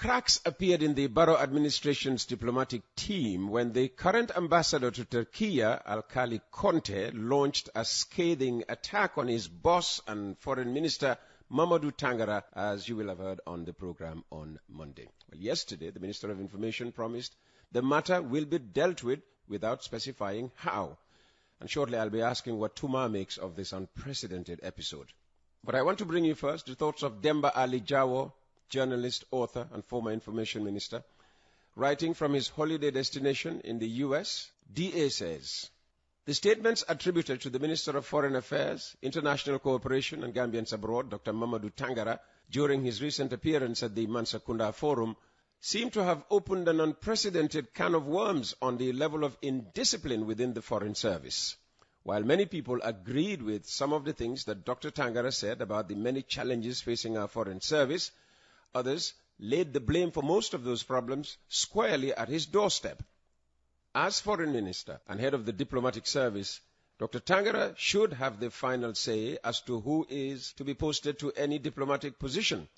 cracks appeared in the Barrow administration's diplomatic team when the current ambassador to Turkey, Alkali Conteh, launched a scathing attack on his boss and foreign minister, Tangara, as you will have heard on the program on Monday. Well, yesterday, the Minister of Information promised the matter will be dealt with without specifying how. And shortly I'll be asking what Tuma makes of this unprecedented episode. But I want to bring you first the thoughts of Demba Jawo, journalist, author, and former information minister. Writing from his holiday destination in the U.S., DA says, the statements attributed to the Minister of Foreign Affairs, International Cooperation and Gambians Abroad, Dr. Tangara, during his recent appearance at the Mansakunda Forum, seem to have opened an unprecedented can of worms on the level of indiscipline within the Foreign Service. While many people agreed with some of the things that Dr. Tangara said about the many challenges facing our Foreign Service, others laid the blame for most of those problems squarely at his doorstep. As Foreign Minister and head of the diplomatic service, Dr. Tangara should have the final say as to who is to be posted to any diplomatic position.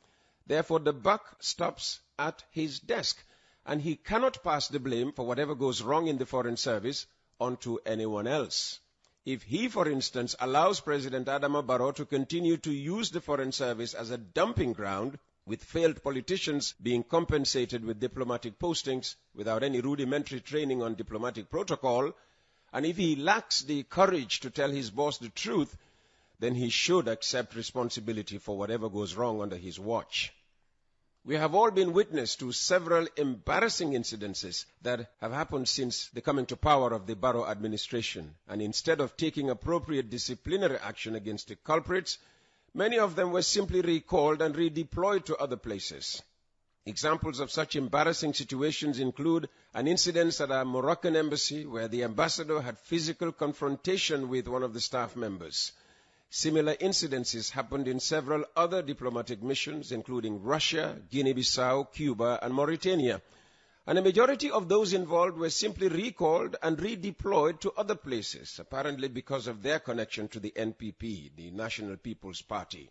Therefore, the buck stops at his desk, and he cannot pass the blame for whatever goes wrong in the Foreign Service onto anyone else. If he, for instance, allows President Adama Barrow to continue to use the Foreign Service as a dumping ground, with failed politicians being compensated with diplomatic postings without any rudimentary training on diplomatic protocol, and if he lacks the courage to tell his boss the truth, then he should accept responsibility for whatever goes wrong under his watch. We have all been witness to several embarrassing incidences that have happened since the coming to power of the Barrow administration, and instead of taking appropriate disciplinary action against the culprits, many of them were simply recalled and redeployed to other places. Examples of such embarrassing situations include an incident at a Moroccan embassy where the ambassador had physical confrontation with one of the staff members. Similar incidences happened in several other diplomatic missions, including Russia, Guinea-Bissau, Cuba, and Mauritania. And a majority of those involved were simply recalled and redeployed to other places, apparently because of their connection to the NPP, the National People's Party.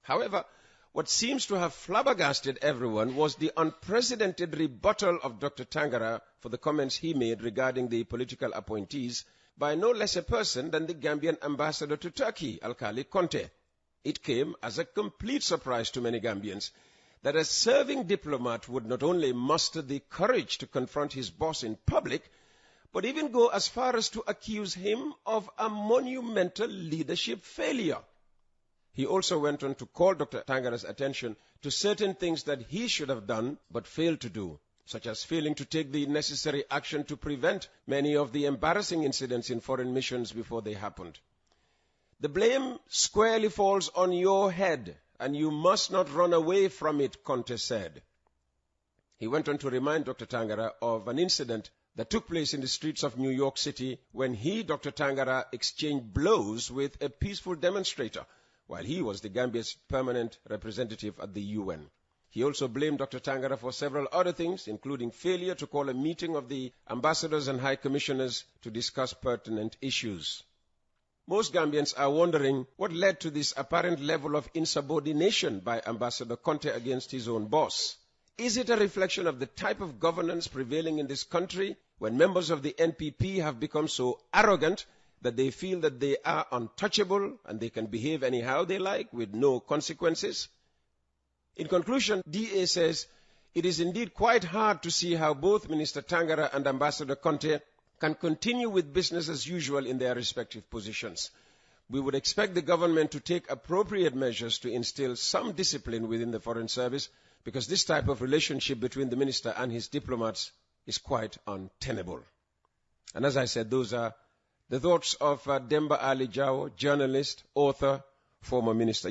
However, what seems to have flabbergasted everyone was the unprecedented rebuttal of Dr. Tangara for the comments he made regarding the political appointees by no less a person than the Gambian ambassador to Turkey, Alkali Conteh. It came as a complete surprise to many Gambians that a serving diplomat would not only muster the courage to confront his boss in public, but even go as far as to accuse him of a monumental leadership failure. He also went on to call Dr. Tangara's attention to certain things that he should have done but failed to do, such as failing to take the necessary action to prevent many of the embarrassing incidents in foreign missions before they happened. The blame squarely falls on your head, and you must not run away from it, Conteh said. He went on to remind Dr. Tangara of an incident that took place in the streets of New York City when he, Dr. Tangara, exchanged blows with a peaceful demonstrator while he was the Gambia's permanent representative at the UN. He also blamed Dr. Tangara for several other things, including failure to call a meeting of the ambassadors and high commissioners to discuss pertinent issues. Most Gambians are wondering what led to this apparent level of insubordination by Ambassador Conteh against his own boss. Is it a reflection of the type of governance prevailing in this country when members of the NPP have become so arrogant that they feel that they are untouchable and they can behave anyhow they like with no consequences? In conclusion, DA says, it is indeed quite hard to see how both Minister Tangara and Ambassador Conteh can continue with business as usual in their respective positions. We would expect the government to take appropriate measures to instill some discipline within the Foreign Service, because this type of relationship between the minister and his diplomats is quite untenable. And as I said, those are the thoughts of Demba Jawo, journalist, author, former minister.